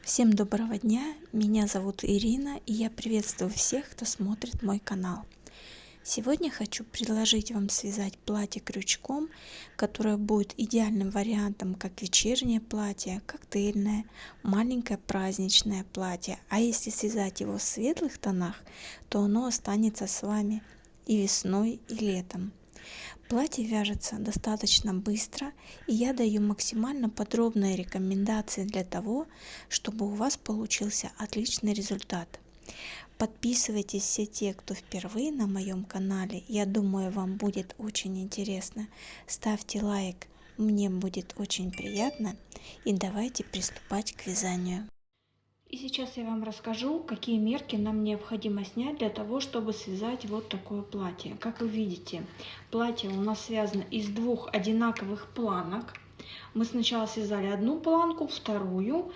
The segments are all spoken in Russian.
Всем доброго дня, меня зовут Ирина, и я приветствую всех, кто смотрит мой канал. Сегодня хочу предложить вам связать платье крючком, которое будет идеальным вариантом как вечернее платье, коктейльное, маленькое праздничное платье. А если связать его в светлых тонах, то оно останется с вами и весной, и летом. Платье вяжется достаточно быстро, и я даю максимально подробные рекомендации для того, чтобы у вас получился отличный результат. Подписывайтесь все те, кто впервые на моем канале, я думаю, вам будет очень интересно. Ставьте лайк, мне будет очень приятно, и давайте приступать к вязанию. И сейчас я вам расскажу, какие мерки нам необходимо снять для того, чтобы связать вот такое платье. Как вы видите, платье у нас связано из двух одинаковых планок. Мы сначала связали одну планку, вторую,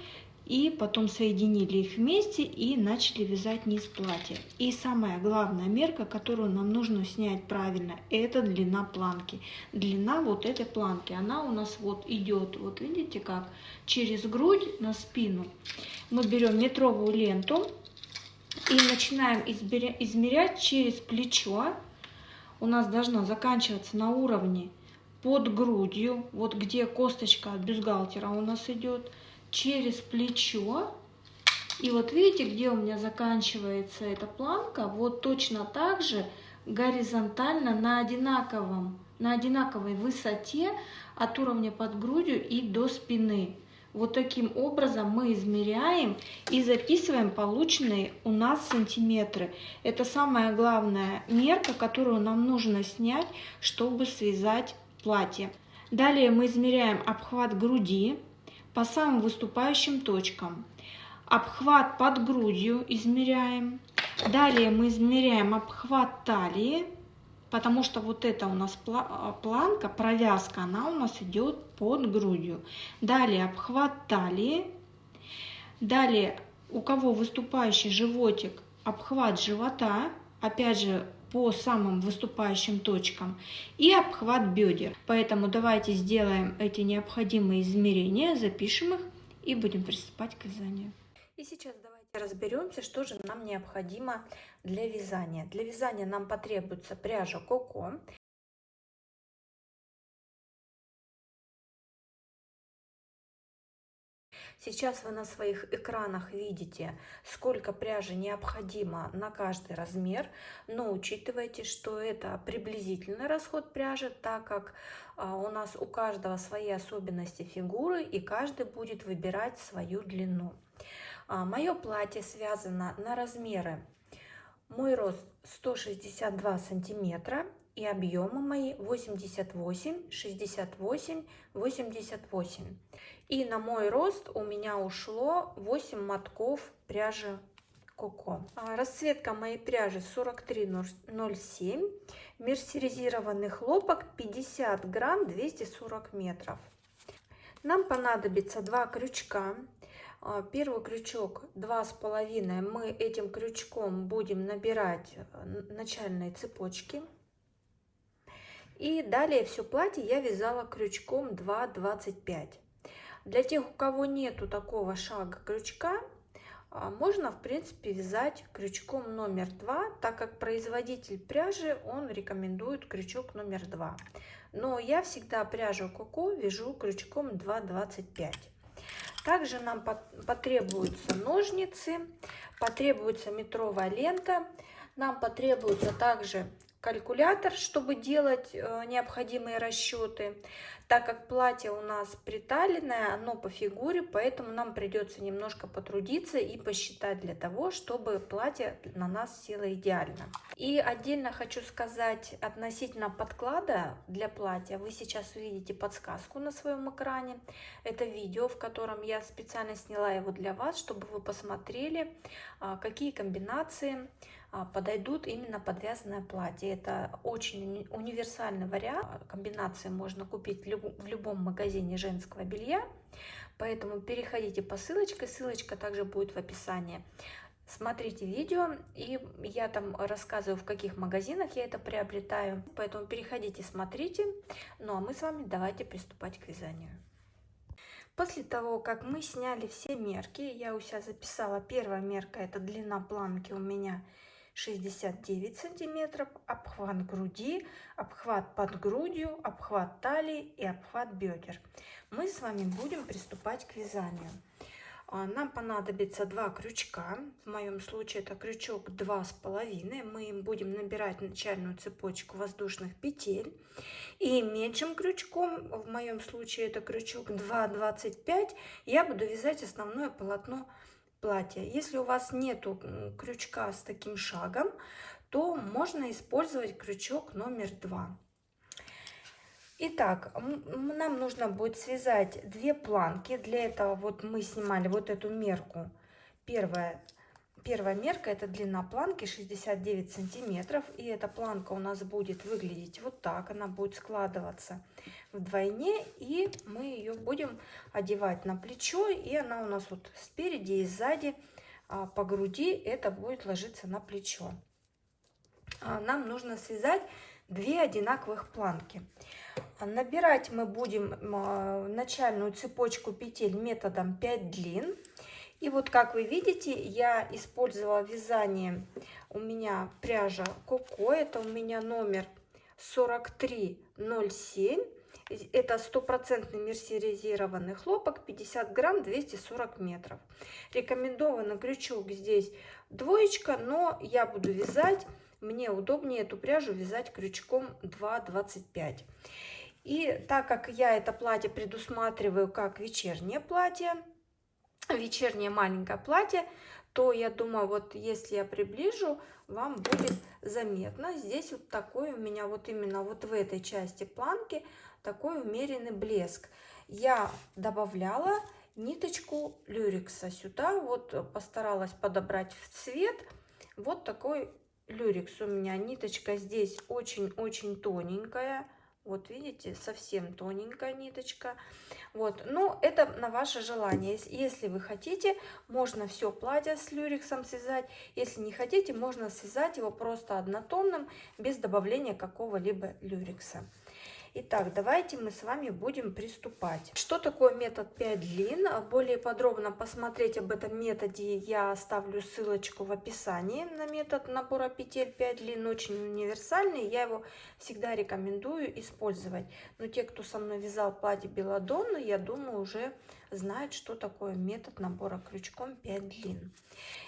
и потом соединили их вместе и начали вязать низ платья. И самая главная мерка, которую нам нужно снять правильно, это длина планки. Длина вот этой планки, она у нас вот идет, вот видите как, через грудь на спину. Мы берем метровую ленту и начинаем измерять через плечо. У нас должно заканчиваться на уровне под грудью, вот где косточка от бюстгальтера у нас идет, через плечо. И вот видите, где у меня заканчивается эта планка, вот точно так же горизонтально на одинаковой высоте от уровня под грудью и до спины. Вот таким образом мы измеряем и записываем полученные у нас сантиметры. Это самая главная мерка, которую нам нужно снять, чтобы связать платье. Далее мы измеряем обхват груди по самым выступающим точкам. Обхват под грудью измеряем. Далее мы измеряем обхват талии, потому что вот эта у нас планка, провязка, она у нас идет под грудью. Далее обхват талии. Далее, у кого выступающий животик, обхват живота, опять же по самым выступающим точкам, и обхват бедер. Поэтому давайте сделаем эти необходимые измерения, запишем их и будем приступать к вязанию. И сейчас давайте разберемся, что же нам необходимо для вязания. Для вязания нам потребуется пряжа Коко. Сейчас вы на своих экранах видите, сколько пряжи необходимо на каждый размер, но учитывайте, что это приблизительный расход пряжи, так как у нас у каждого свои особенности фигуры, и каждый будет выбирать свою длину. Мое платье связано на размеры. Мой рост 162 сантиметра и объемы мои 88, 68, 88. И на мой рост у меня ушло 8 мотков пряжи Коко. Расцветка моей пряжи 43,07. Мерсеризированный хлопок 50 грамм 240 метров. Нам понадобится 2 крючка. Первый крючок 2,5, мы этим крючком будем набирать начальные цепочки. И далее все платье я вязала крючком 2,25. Для тех, у кого нету такого шага крючка, можно в принципе вязать крючком номер 2, так как производитель пряжи, он рекомендует крючок номер 2. Но я всегда пряжу Коко вяжу крючком 2,25. Также нам потребуются ножницы, потребуется метровая лента, нам потребуется также калькулятор, чтобы делать необходимые расчеты. Так как платье у нас приталенное, оно по фигуре, поэтому нам придется немножко потрудиться и посчитать для того, чтобы платье на нас село идеально. И отдельно хочу сказать относительно подклада для платья. Вы сейчас увидите подсказку на своем экране. Это видео, в котором я специально сняла его для вас, чтобы вы посмотрели, какие комбинации подойдут именно под вязаное платье. Это очень универсальный вариант. Комбинации можно купить в любом магазине женского белья. Поэтому переходите по ссылочке. Ссылочка также будет в описании. Смотрите видео, и я там рассказываю, в каких магазинах я это приобретаю. Поэтому переходите, смотрите. Ну а мы с вами давайте приступать к вязанию. После того, как мы сняли все мерки, я у себя записала, первая мерка, это длина планки у меня 69 сантиметров, обхват груди, обхват под грудью, обхват талии и обхват бедер. Мы с вами будем приступать к вязанию. Нам понадобится 2 крючка, в моем случае это крючок 2,5, мы им будем набирать начальную цепочку воздушных петель. И меньшим крючком, в моем случае это крючок 2,25, я буду вязать основное полотно платья. Если у вас нету крючка с таким шагом, то можно использовать крючок номер 2. Итак, нам нужно будет связать 2 планки. Для этого вот мы снимали вот эту мерку. Первая мерка, это длина планки 69 сантиметров. И эта планка у нас будет выглядеть вот так. Она будет складываться вдвойне. И мы ее будем одевать на плечо. И она у нас вот спереди и сзади по груди это будет ложиться на плечо. Нам нужно связать 2 одинаковых планки. Набирать мы будем начальную цепочку петель методом 5 длин. И вот как вы видите, я использовала вязание, у меня пряжа Коко, это у меня номер 4307. Это 100% мерсеризированный хлопок, 50 грамм, 240 метров. Рекомендованный крючок здесь 2, но я буду вязать, мне удобнее эту пряжу вязать крючком 2,25. И так как я это платье предусматриваю как вечернее платье, вечернее маленькое платье, то я думаю, вот если я приближу, вам будет заметно. Здесь вот такой у меня, вот именно вот в этой части планки, такой умеренный блеск. Я добавляла ниточку люрекса сюда, вот постаралась подобрать в цвет. Вот такой люрекс у меня. Ниточка здесь очень-очень тоненькая. Вот видите, совсем тоненькая ниточка. Вот, но это на ваше желание. Если вы хотите, можно все платье с люрексом связать. Если не хотите, можно связать его просто однотонным, без добавления какого-либо люрекса. Итак, давайте мы с вами будем приступать. Что такое метод 5 длин? Более подробно посмотреть об этом методе я оставлю ссылочку в описании на метод набора петель 5 длин. Очень универсальный, я его всегда рекомендую использовать. Но те, кто со мной вязал платье Белладонна, я думаю, уже знают, что такое метод набора крючком 5 длин.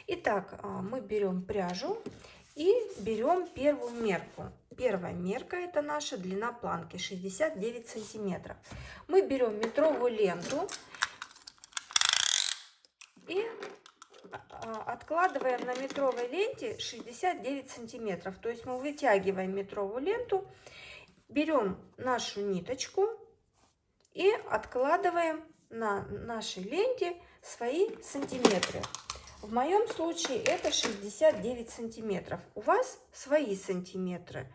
Итак, мы берем пряжу и берем первую мерку. Первая мерка, это наша длина планки 69 сантиметров. Мы берем метровую ленту и откладываем на метровой ленте 69 сантиметров. То есть мы вытягиваем метровую ленту, берем нашу ниточку и откладываем на нашей ленте свои сантиметры. В моем случае это 69 сантиметров. У вас свои сантиметры.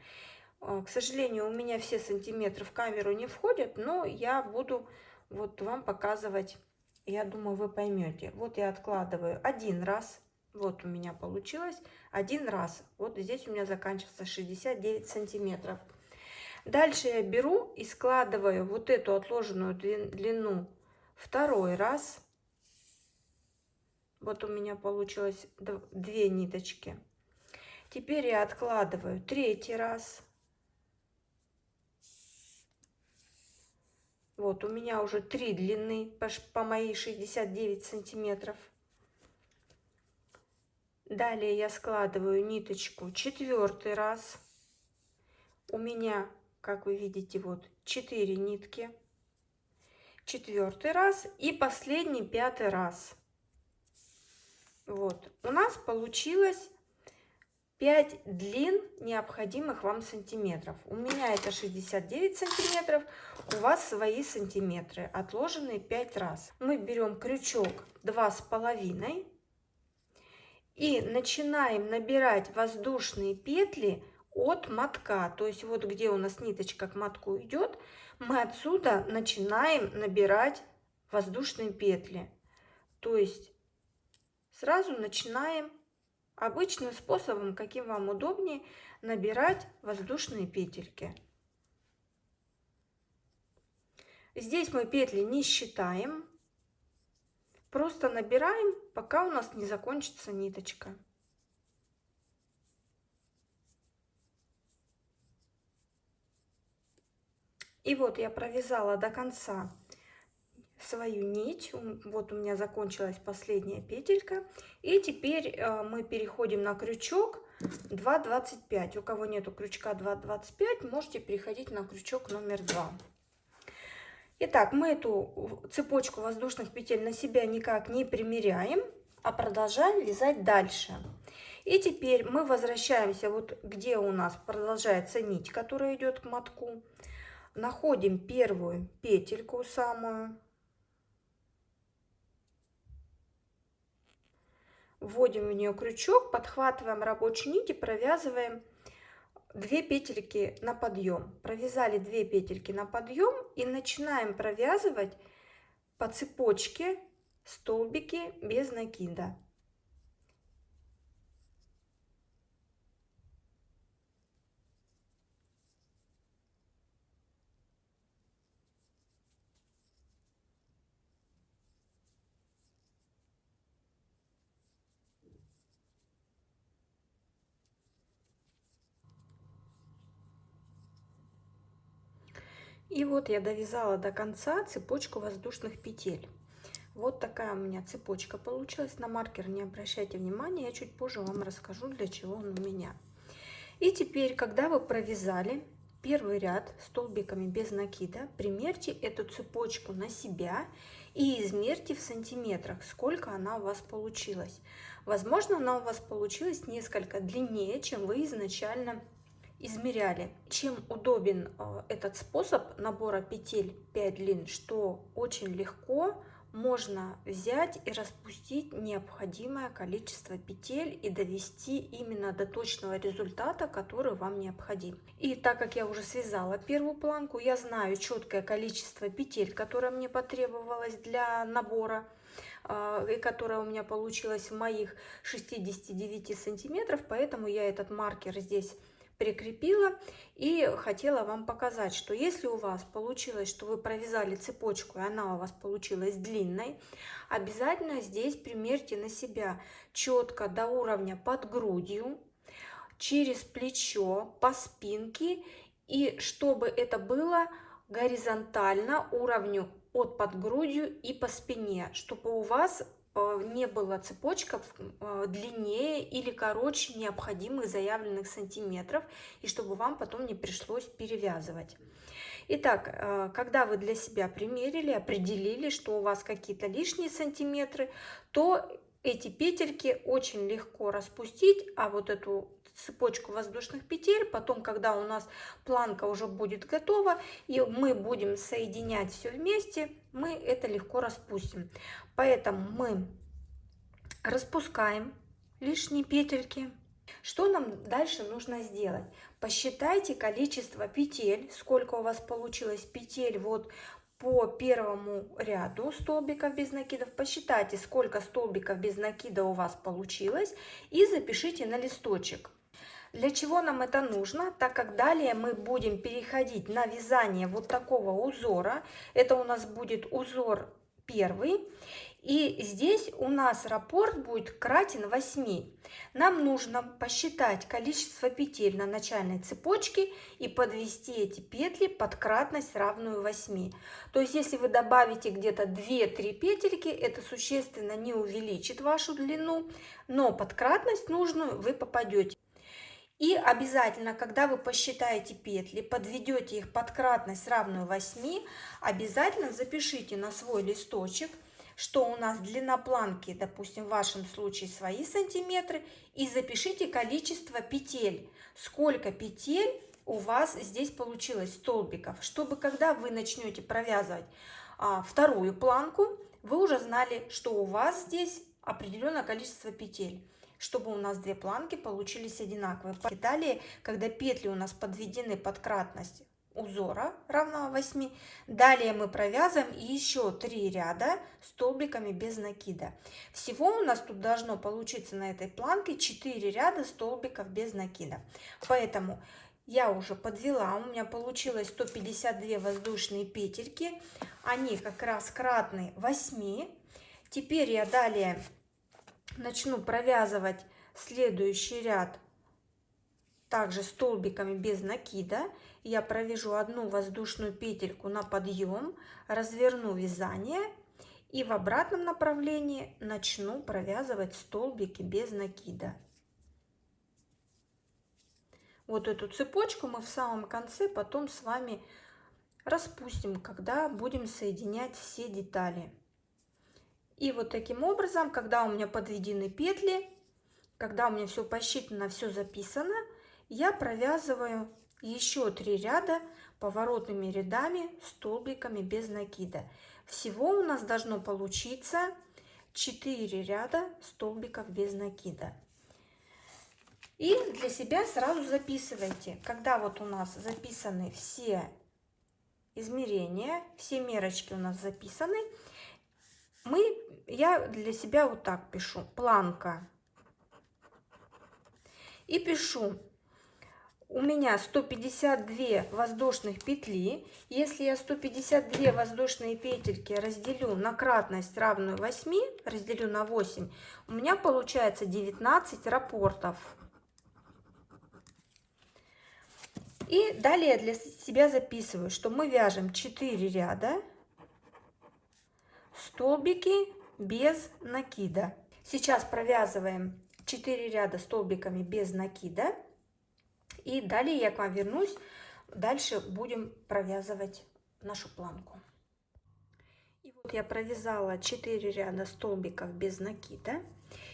К сожалению, у меня все сантиметры в камеру не входят, но я буду вот вам показывать. Я думаю, вы поймете. Вот я откладываю один раз. Вот у меня получилось один раз. Вот здесь у меня заканчивается 69 сантиметров. Дальше я беру и складываю вот эту отложенную длину второй раз. Вот у меня получилось 2 ниточки. Теперь я откладываю третий раз. Вот у меня уже 3 длины по моей 69 сантиметров. Далее я складываю ниточку четвертый раз. У меня, как вы видите, вот 4 нитки. Четвертый раз и последний 5-й раз. Вот, у нас получилось 5 длин необходимых вам сантиметров. У меня это 69 сантиметров, у вас свои сантиметры, отложенные 5 раз. Мы берем крючок 2,5 и начинаем набирать воздушные петли от мотка. То есть вот где у нас ниточка к мотку идет, мы отсюда начинаем набирать воздушные петли. То есть сразу начинаем обычным способом, каким вам удобнее, набирать воздушные петельки. Здесь мы петли не считаем, Просто набираем, пока у нас не закончится ниточка. И вот я провязала до конца свою нить. Вот у меня закончилась последняя петелька. И теперь мы переходим на крючок 2,25. У кого нету крючка 2,25, можете переходить на крючок номер 2. Итак, мы эту цепочку воздушных петель на себя никак не примеряем, а продолжаем вязать дальше. И теперь мы возвращаемся вот где у нас продолжается нить, которая идет к мотку. Находим первую петельку самую. Вводим в нее крючок, подхватываем рабочую нить и провязываем 2 петельки на подъем. Провязали 2 петельки на подъем и начинаем провязывать по цепочке столбики без накида. И вот я довязала до конца цепочку воздушных петель. Вот такая у меня цепочка получилась. На маркер не обращайте внимания, я чуть позже вам расскажу, для чего он у меня. И теперь, когда вы провязали первый ряд столбиками без накида, примерьте эту цепочку на себя и измерьте в сантиметрах, сколько она у вас получилась. Возможно, она у вас получилась несколько длиннее, чем вы изначально измеряли. Чем удобен этот способ набора петель 5 длин, что очень легко можно взять и распустить необходимое количество петель и довести именно до точного результата, который вам необходим. И так как я уже связала первую планку, я знаю четкое количество петель, которое мне потребовалось для набора, и которая у меня получилась в моих 69 сантиметров, поэтому я этот маркер здесь прикрепила и хотела вам показать, что если у вас получилось, что вы провязали цепочку и она у вас получилась длинной, обязательно здесь примерьте на себя четко до уровня под грудью, через плечо, по спинке, и чтобы это было горизонтально уровню от под грудью и по спине, чтобы у вас не была цепочка длиннее или короче необходимых заявленных сантиметров, и чтобы вам потом не пришлось перевязывать. Итак, когда вы для себя примерили, определили, что у вас какие-то лишние сантиметры, то эти петельки очень легко распустить, а вот эту цепочку воздушных петель потом, когда у нас планка уже будет готова и мы будем соединять все вместе, мы это легко распустим. Поэтому мы распускаем лишние петельки. Что нам дальше нужно сделать? Посчитайте количество петель, сколько у вас получилось петель вот по первому ряду столбиков без накидов. Посчитайте, сколько столбиков без накида у вас получилось, и запишите на листочек. Для чего нам это нужно? Так как далее мы будем переходить на вязание вот такого узора. Это у нас будет узор первый. И здесь у нас раппорт будет кратен 8. Нам нужно посчитать количество петель на начальной цепочке и подвести эти петли под кратность равную 8. То есть если вы добавите где-то 2-3 петельки, это существенно не увеличит вашу длину, но под кратность нужную вы попадете. И обязательно, когда вы посчитаете петли, подведете их под кратность равную 8, обязательно запишите на свой листочек, что у нас длина планки, допустим, в вашем случае свои сантиметры, и запишите количество петель, сколько петель у вас здесь получилось столбиков, чтобы когда вы начнете провязывать вторую планку, вы уже знали, что у вас здесь определенное количество петель, чтобы у нас две планки получились одинаковые. Далее, когда петли у нас подведены под кратность узора равного 8, далее мы провязываем еще 3 ряда столбиками без накида. Всего у нас тут должно получиться на этой планке 4 ряда столбиков без накида. Поэтому я уже подвела, у меня получилось 152 воздушные петельки, они как раз кратны 8. Теперь я далее начну провязывать следующий ряд также столбиками без накида. Я провяжу одну воздушную петельку на подъем, разверну вязание и в обратном направлении начну провязывать столбики без накида. Вот эту цепочку мы в самом конце потом с вами распустим, когда будем соединять все детали. И вот таким образом, когда у меня подведены петли, когда у меня все посчитано, все записано, я провязываю еще 3 ряда поворотными рядами столбиками без накида. Всего у нас должно получиться 4 ряда столбиков без накида. И для себя сразу записывайте, когда вот у нас записаны все измерения, все мерочки у нас записаны, я для себя вот так пишу: планка. И пишу: у меня 152 воздушных петли. Если я 152 воздушные петельки разделю на кратность, равную 8, разделю на 8, у меня получается 19 раппортов. И далее я для себя записываю, что мы вяжем 4 ряда столбики без накида. Сейчас провязываем 4 ряда столбиками без накида. И далее я к вам вернусь. Дальше будем провязывать нашу планку. И вот я провязала 4 ряда столбиков без накида.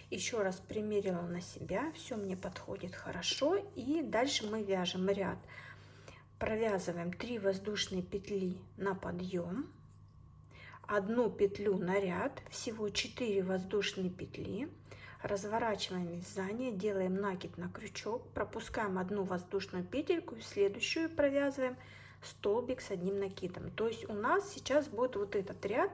Еще раз примерила на себя. Все мне подходит хорошо. И дальше мы вяжем ряд. Провязываем 3 воздушные петли на подъем, 1 петлю на ряд, всего 4 воздушные петли. Разворачиваем вязание, делаем накид на крючок, пропускаем 1 воздушную петельку и в следующую провязываем столбик с 1 накидом. То есть у нас сейчас будет вот этот ряд: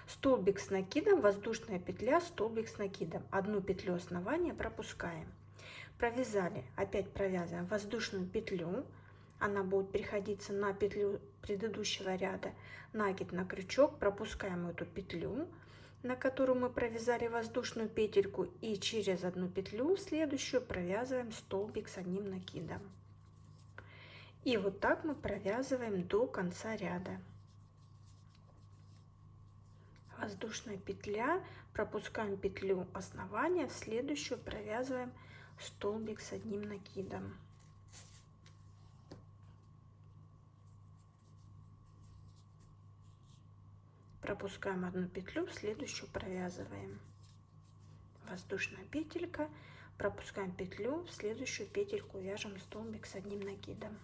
столбик с накидом, воздушная петля, столбик с накидом. 1 петлю основания пропускаем. Провязали, опять провязываем воздушную петлю. Она будет приходиться на петлю предыдущего ряда, накид на крючок, пропускаем эту петлю, на которую мы провязали воздушную петельку, и через 1 петлю в следующую провязываем столбик с 1 накидом. И вот так мы провязываем до конца ряда. Воздушная петля, пропускаем петлю основания, в следующую провязываем столбик с 1 накидом. Пропускаем 1 петлю, в следующую провязываем воздушная петелька, пропускаем петлю, в следующую петельку вяжем столбик с 1 накидом.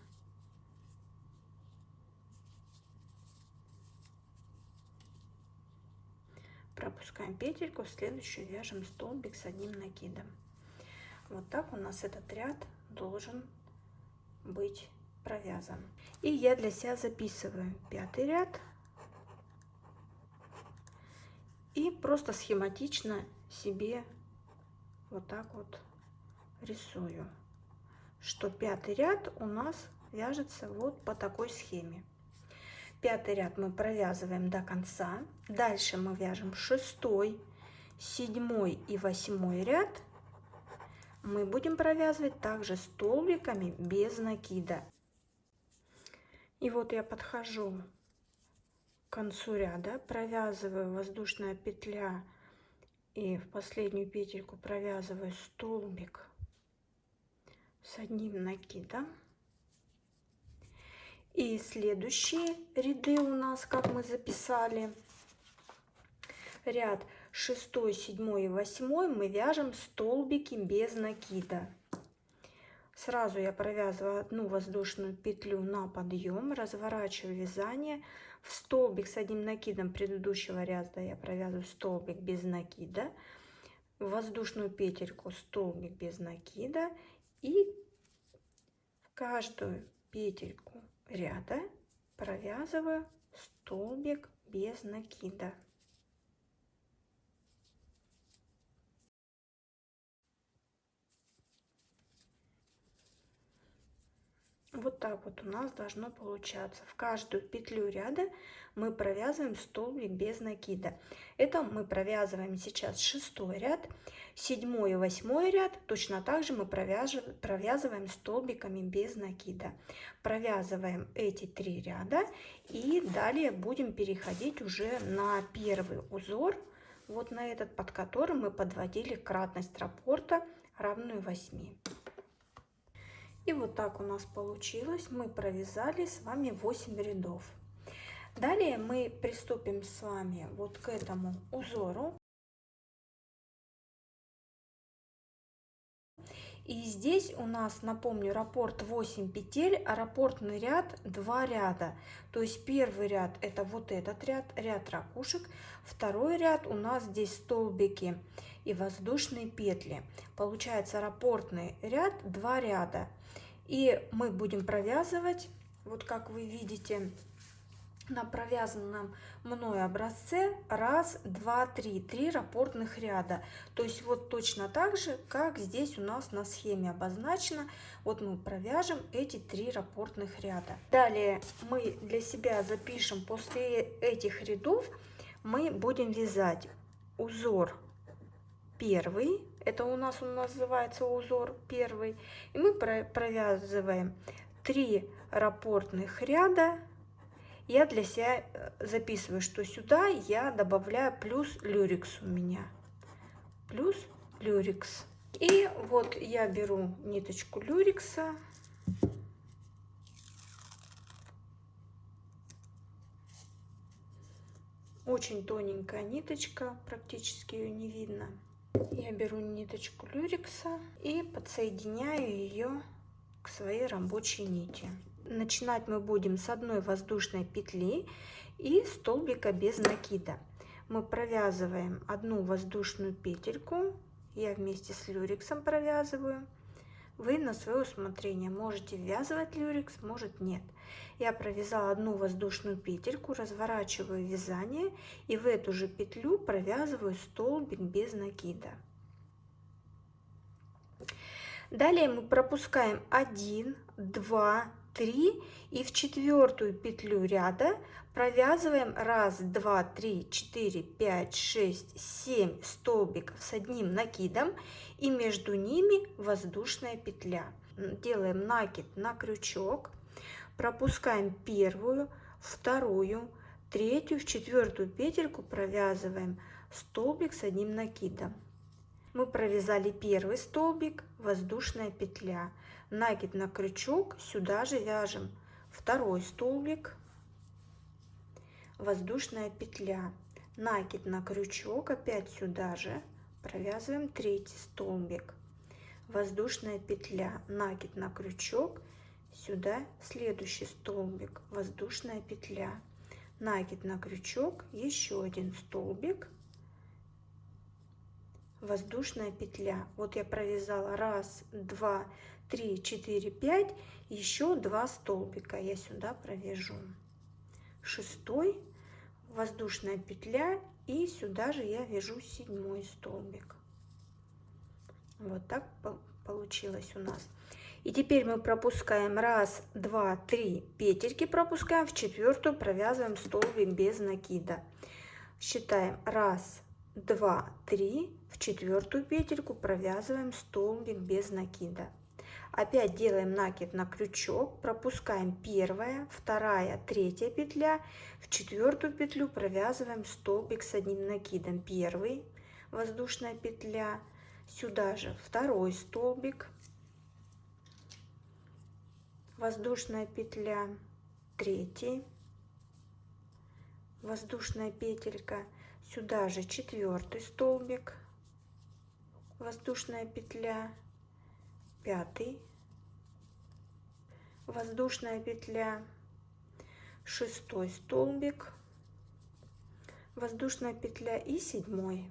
Пропускаем петельку, в следующую вяжем столбик с 1 накидом. Вот так у нас этот ряд должен быть провязан. И я для себя записываю 5-й ряд. И просто схематично себе вот так вот рисую, что 5-й ряд у нас вяжется вот по такой схеме. 5-й ряд мы провязываем до конца. Дальше мы вяжем 6-й, 7-й и 8-й ряд. Мы будем провязывать также столбиками без накида. И вот я подхожу к концу ряда, провязываю воздушная петля и в последнюю петельку провязываю столбик с 1 накидом. И следующие ряды у нас, как мы записали, ряд 6, 7 и 8 мы вяжем столбики без накида. Сразу я провязываю 1 воздушную петлю на подъем, разворачиваю вязание. В столбик с 1 накидом предыдущего ряда я провязываю столбик без накида, в воздушную петельку столбик без накида, и в каждую петельку ряда провязываю столбик без накида. Вот так вот у нас должно получаться. В каждую петлю ряда мы провязываем столбик без накида. Это мы провязываем сейчас 6-й ряд, 7-й и 8-й ряд. Точно так же мы провязываем столбиками без накида. Провязываем эти 3 ряда и далее будем переходить уже на первый узор. Вот на этот, под которым мы подводили кратность раппорта равную 8. И вот так у нас получилось. Мы провязали с вами 8 рядов. Далее мы приступим с вами вот к этому узору. И здесь у нас, напомню, раппорт 8 петель, а раппортный ряд 2 ряда. То есть первый ряд это вот этот ряд, ряд ракушек. Второй ряд у нас здесь столбики и воздушные петли. Получается раппортный ряд 2 ряда. И мы будем провязывать, вот как вы видите, на провязанном мной образце 1, 2, 3, 3 раппортных ряда. То есть вот точно так же, как здесь у нас на схеме обозначено, вот мы провяжем эти 3 раппортных ряда. Далее мы для себя запишем, после этих рядов мы будем вязать узор первый, это у нас он называется узор первый, и мы провязываем 3 раппортных ряда. Я для себя записываю, что сюда я добавляю плюс люрекс у меня, плюс люрекс. И вот я беру ниточку люрекса, очень тоненькая ниточка, практически ее не видно. Я беру ниточку люрекса и подсоединяю ее к своей рабочей нити. Начинать мы будем с одной воздушной петли и столбика без накида. Мы провязываем одну воздушную петельку, я вместе с люрексом провязываю. Вы на свое усмотрение можете ввязывать люрекс, может нет. Я провязала одну воздушную петельку, разворачиваю вязание и в эту же петлю провязываю столбик без накида. Далее мы пропускаем 1, 2, 3 и в 4-ю петлю ряда провязываем 1, 2, 3, 4, 5, 6, 7 столбиков с одним накидом и между ними воздушная петля. Делаем накид на крючок, пропускаем 1-ю, 2-ю, 3-ю, в 4-ю петельку провязываем столбик с одним накидом. Мы провязали первый столбик, воздушная петля, накид на крючок, сюда же вяжем второй столбик, воздушная петля, накид на крючок, опять сюда же провязываем третий столбик, воздушная петля, накид на крючок, сюда следующий столбик, воздушная петля, накид на крючок, еще один столбик, воздушная петля. Вот я провязала 1, 2, 3, 4, 5, еще 2 столбика я сюда провяжу. 6-й, воздушная петля, и сюда же я вяжу 7-й столбик. Вот так получилось у нас. И теперь мы пропускаем 1, 2, 3 петельки, пропускаем, в 4-ю провязываем столбик без накида. Считаем 1, 2, 3, в 4-ю петельку провязываем столбик без накида. Опять делаем накид на крючок, пропускаем 1-я, 2-я, 3-я петля, в 4-ю петлю провязываем столбик с одним накидом. 1-й, воздушная петля, сюда же 2-й столбик, воздушная петля, 3-й, воздушная петелька, сюда же 4-й столбик, воздушная петля, 5-й, воздушная петля, 6-й столбик, воздушная петля и 7-й.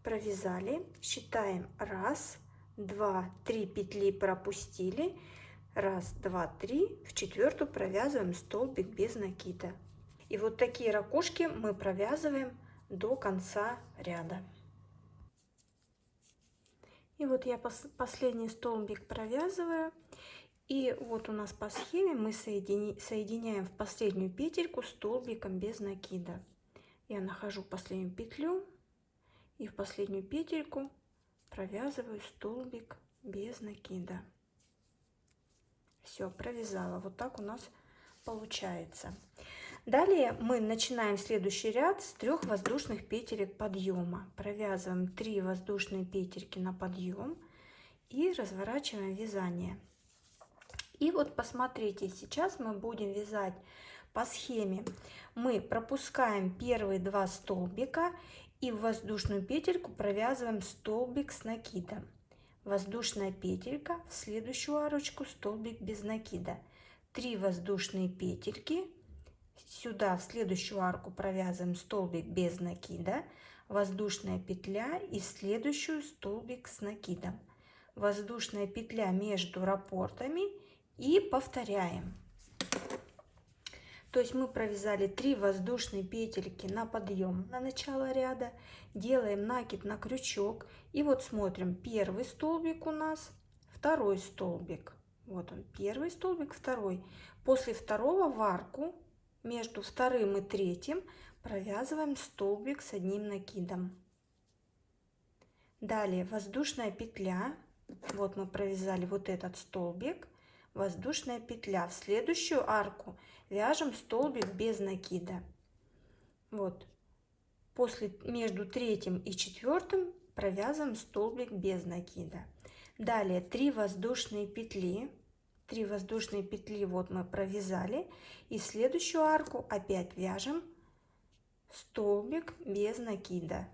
Провязали, считаем 1, 2, 3 петли пропустили, 1, 2, 3, в 4-ю провязываем столбик без накида. И вот такие ракушки мы провязываем до конца ряда. И вот я последний столбик провязываю. И вот у нас по схеме мы соединяем в последнюю петельку столбиком без накида. Я нахожу последнюю петлю и в последнюю петельку провязываю столбик без накида. Все, провязала. Вот так у нас получается. Далее мы начинаем следующий ряд с 3 воздушных петелек подъема. Провязываем 3 воздушные петельки на подъем и разворачиваем вязание. И вот посмотрите, сейчас мы будем вязать по схеме. Мы пропускаем первые 2 столбика и в воздушную петельку провязываем столбик с накидом. Воздушная петелька, в следующую арочку столбик без накида. 3 воздушные петельки, сюда в следующую арку провязываем столбик без накида, воздушная петля и в следующую столбик с накидом. Воздушная петля между раппортами и повторяем. То есть мы провязали 3 воздушные петельки на подъем на начало ряда, делаем накид на крючок и вот смотрим, первый столбик у нас, второй столбик. Вот он, первый столбик, второй. После второго в арку между вторым и третьим провязываем столбик с одним накидом. Далее воздушная петля. Вот мы провязали вот этот столбик. Воздушная петля. В следующую арку вяжем столбик без накида. Вот. Между третьим и четвертым провязываем столбик без накида. Далее 3 воздушные петли. 3 воздушные петли вот мы провязали. И в следующую арку опять вяжем столбик без накида.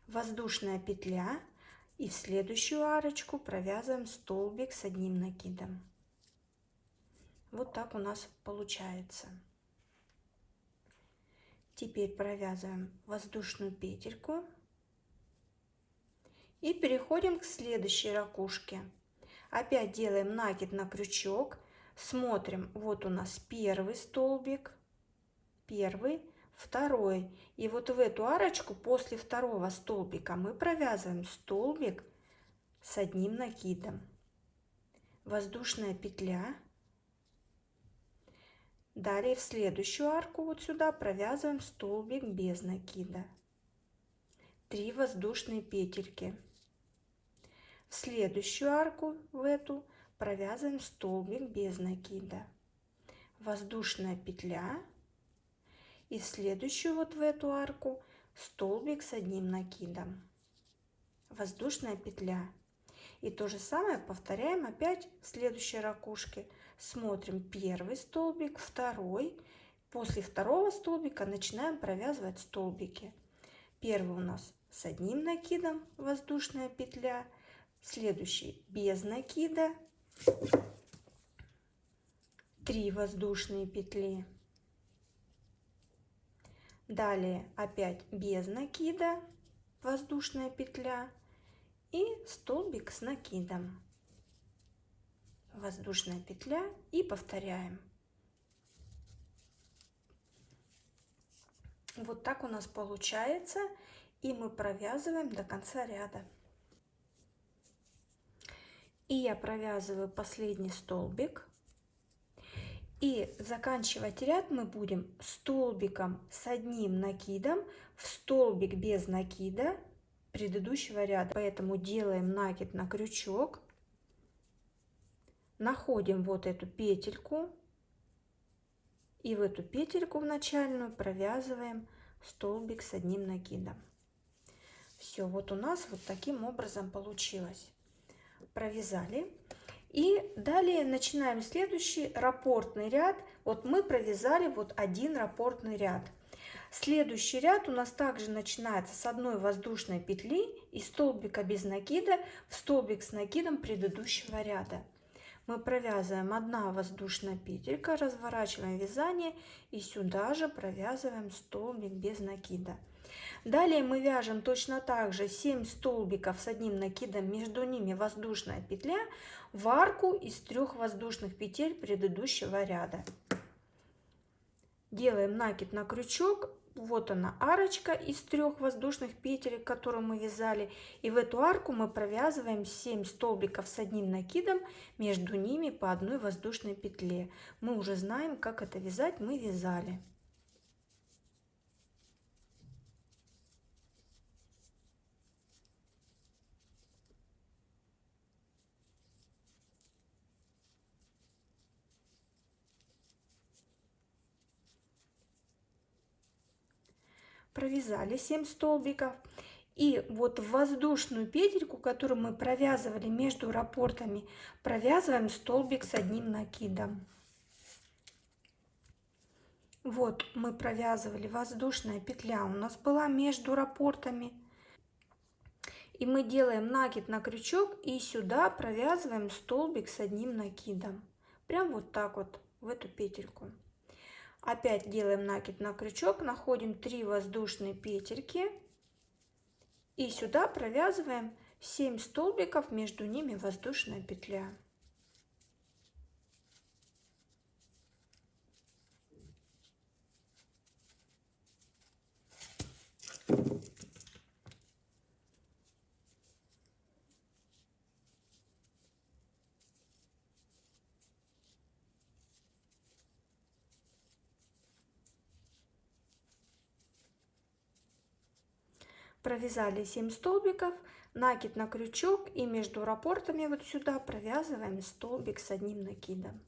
Воздушная петля и в следующую арочку провязываем столбик с одним накидом. Вот так у нас получается. Теперь провязываем воздушную петельку и переходим к следующей ракушке. Опять делаем накид на крючок, смотрим, вот у нас первый столбик, первый, второй, и вот в эту арочку после второго столбика мы провязываем столбик с одним накидом. Воздушная петля. Далее в следующую арку вот сюда провязываем столбик без накида. 3 воздушные петельки. В следующую арку в эту провязываем столбик без накида. Воздушная петля. И в следующую вот в эту арку столбик с одним накидом. Воздушная петля. И то же самое повторяем опять в следующей ракушке. Смотрим первый столбик, второй. После второго столбика начинаем провязывать столбики. Первый у нас с одним накидом, воздушная петля. Следующий без накида. 3 воздушные петли. Далее опять без накида, воздушная петля и столбик с накидом. Воздушная петля и повторяем. Вот так у нас получается, и мы провязываем до конца ряда. И я провязываю последний столбик. И заканчивать ряд мы будем столбиком с одним накидом в столбик без накида предыдущего ряда. Поэтому делаем накид на крючок, находим вот эту петельку и в эту петельку в начальную провязываем столбик с одним накидом. Все, вот у нас вот таким образом получилось. Провязали. И далее начинаем следующий раппортный ряд. Вот мы провязали вот один раппортный ряд. Следующий ряд у нас также начинается с одной воздушной петли и столбика без накида в столбик с накидом предыдущего ряда. Мы провязываем 1 воздушная петелька, разворачиваем вязание и сюда же провязываем столбик без накида. Далее мы вяжем точно так же 7 столбиков с одним накидом, между ними воздушная петля в арку из 3 воздушных петель предыдущего ряда. Делаем накид на крючок. Вот она арочка из 3 воздушных петель, которую мы вязали. И в эту арку мы провязываем 7 столбиков с одним накидом, между ними по одной воздушной петле. Мы уже знаем, как это вязать, мы вязали. Провязали 7 столбиков. И вот в воздушную петельку, которую мы провязывали между раппортами, провязываем столбик с одним накидом. Вот мы провязывали, воздушная петля у нас была между раппортами. И мы делаем накид на крючок и сюда провязываем столбик с одним накидом. Прям вот так вот в эту петельку. Опять делаем накид на крючок, находим 3 воздушные петельки и сюда провязываем 7 столбиков, между ними воздушная петля. Провязали 7 столбиков, накид на крючок и между раппортами вот сюда провязываем столбик с одним накидом.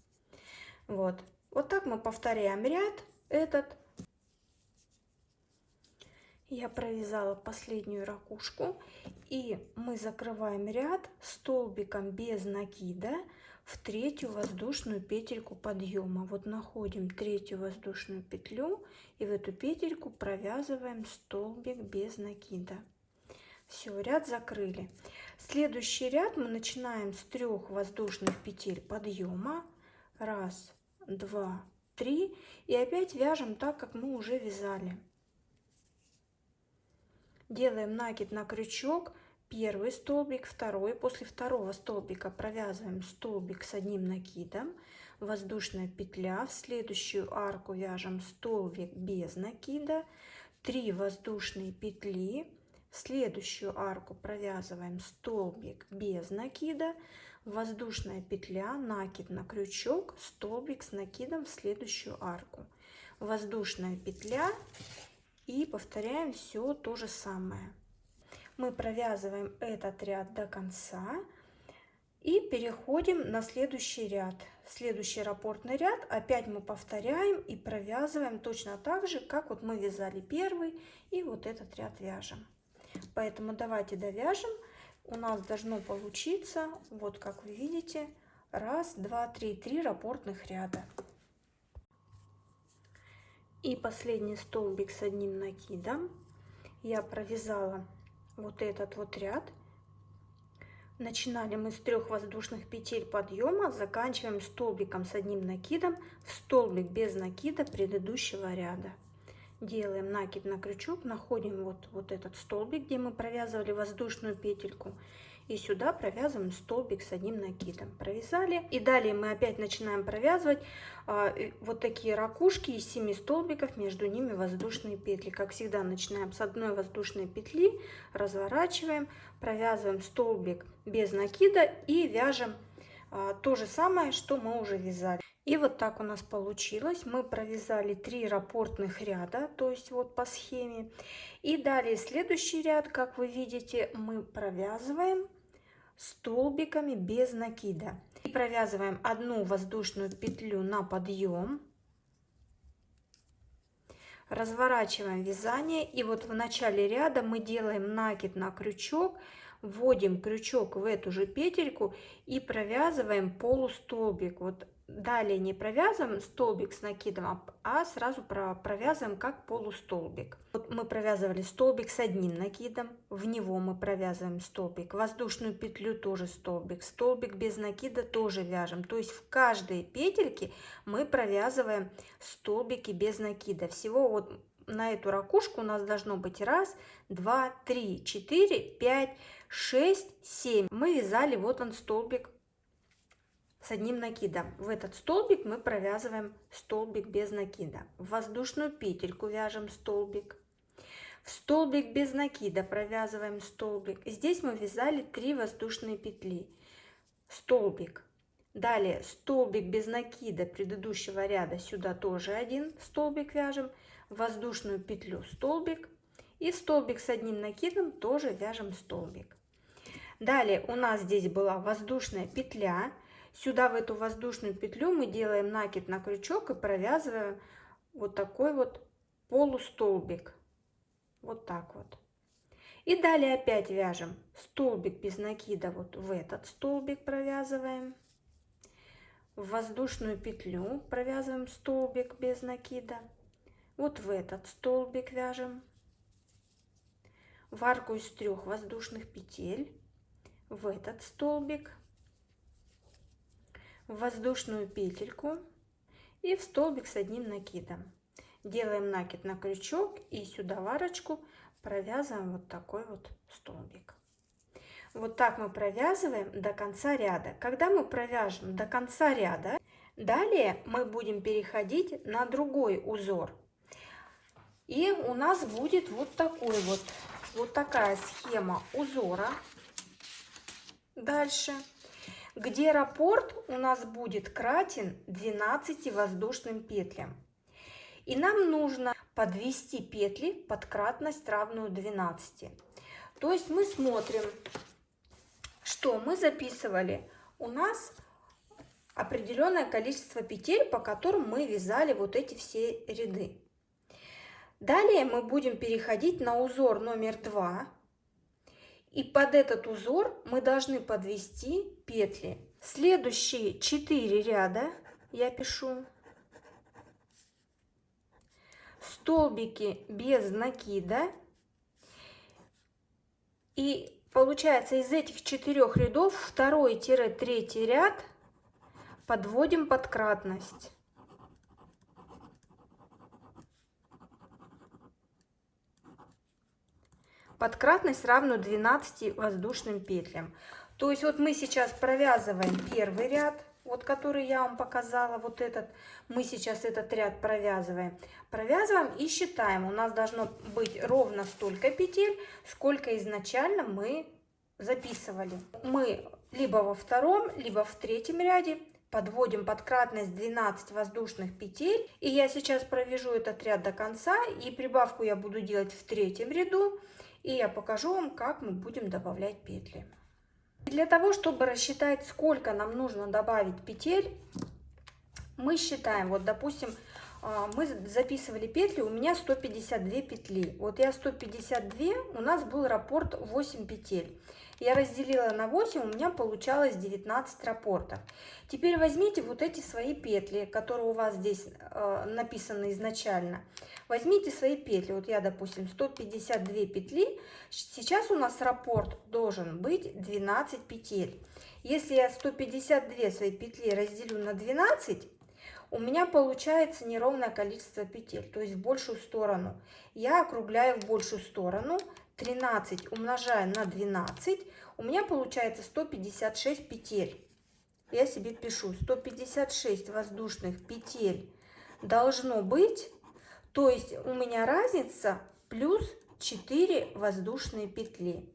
Вот так мы повторяем ряд этот. Я провязала последнюю ракушку, и мы закрываем ряд столбиком без накида в 3 воздушную петельку подъема. Вот находим 3 воздушную петлю и в эту петельку провязываем столбик без накида. Все, ряд закрыли. Следующий ряд мы начинаем с 3 воздушных петель подъема. 1, 2, 3 и опять вяжем так, как мы уже вязали. Делаем накид на крючок, первый столбик, второй. После второго столбика провязываем столбик с одним накидом, воздушная петля. В следующую арку вяжем столбик без накида, 3 воздушные петли. В следующую арку провязываем столбик без накида, воздушная петля, накид на крючок, столбик с накидом в следующую арку, воздушная петля. И повторяем все то же самое. Мы провязываем этот ряд до конца и переходим на следующий ряд. Следующий раппортный ряд опять мы повторяем и провязываем точно так же, как вот мы вязали первый, и вот этот ряд вяжем. Поэтому давайте довяжем. У нас должно получиться, вот как вы видите, 1, 2, 3, 3 раппортных ряда. И последний столбик с одним накидом. Я провязала вот этот вот ряд. Начинали мы с 3 воздушных петель подъема, заканчиваем столбиком с одним накидом в столбик без накида предыдущего ряда. Делаем накид на крючок, находим вот этот столбик, где мы провязывали воздушную петельку, и сюда провязываем столбик с одним накидом. Провязали, и далее мы опять начинаем провязывать вот такие ракушки из 7 столбиков, между ними воздушные петли. Как всегда, начинаем с одной воздушной петли, разворачиваем, провязываем столбик без накида и вяжем то же самое, что мы уже вязали. И вот так у нас получилось. Мы провязали 3 раппортных ряда, то есть вот по схеме. И далее следующий ряд, как вы видите, мы провязываем столбиками без накида. И провязываем одну воздушную петлю на подъем. Разворачиваем вязание. И вот в начале ряда мы делаем накид на крючок. Вводим крючок в эту же петельку и провязываем полустолбик. Вот далее не провязываем столбик с накидом, а сразу провязываем как полустолбик. Вот мы провязывали столбик с одним накидом, в него мы провязываем столбик, воздушную петлю тоже столбик, столбик без накида тоже вяжем. То есть в каждой петельке мы провязываем столбики без накида. Всего вот на эту ракушку у нас должно быть 1, 2, 3, 4, 5, 6, 7. Мы вязали вот он столбик с одним накидом. В этот столбик мы провязываем столбик без накида. В воздушную петельку вяжем столбик. В столбик без накида провязываем столбик. Здесь мы вязали 3 воздушные петли. Столбик. Далее столбик без накида предыдущего ряда, сюда тоже один столбик вяжем. Воздушную петлю столбик. И столбик с одним накидом тоже вяжем столбик. Далее у нас здесь была воздушная петля. Сюда в эту воздушную петлю мы делаем накид на крючок и провязываем вот такой вот полустолбик. Вот так вот. И далее опять вяжем столбик без накида, вот в этот столбик провязываем. В воздушную петлю провязываем столбик без накида. Вот в этот столбик вяжем. В арку из 3 воздушных петель. В этот столбик. В воздушную петельку. И в столбик с одним накидом. Делаем накид на крючок и сюда в арочку провязываем вот такой вот столбик. Вот так мы провязываем до конца ряда. Когда мы провяжем до конца ряда, далее мы будем переходить на другой узор. И у нас будет вот такой вот такая схема узора. Дальше, где раппорт у нас будет кратен 12 воздушным петлям. И нам нужно подвести петли под кратность, равную 12. То есть мы смотрим, что мы записывали. У нас определенное количество петель, по которым мы вязали вот эти все ряды. Далее мы будем переходить на узор номер 2. И под этот узор мы должны подвести петли. Следующие 4 ряда я пишу столбики без накида. И получается, из этих 4 рядов 2-3 ряд подводим под кратность. Под кратность, равную 12 воздушным петлям. То есть вот мы сейчас провязываем первый ряд, вот который я вам показала, вот этот. Мы сейчас этот ряд провязываем. Провязываем и считаем. У нас должно быть ровно столько петель, сколько изначально мы записывали. Мы либо во втором, либо в третьем ряде подводим под кратность 12 воздушных петель. И я сейчас провяжу этот ряд до конца, и прибавку я буду делать в третьем ряду. И я покажу вам, как мы будем добавлять петли. Для того, чтобы рассчитать, сколько нам нужно добавить петель, мы считаем. Вот, допустим, мы записывали петли, у меня 152 петли. Вот я 152, у нас был раппорт 8 петель. Я разделила на 8, у меня получалось 19 раппортов. Теперь возьмите вот эти свои петли, которые у вас здесь написаны изначально. Возьмите свои петли. Вот я, допустим, 152 петли. Сейчас у нас раппорт должен быть 12 петель. Если я 152 свои петли разделю на 12, у меня получается неровное количество петель, то есть в большую сторону. Я округляю в большую сторону. 13 умножаю на 12, у меня получается 156 петель. Я себе пишу 156 воздушных петель должно быть, то есть у меня разница плюс 4 воздушные петли.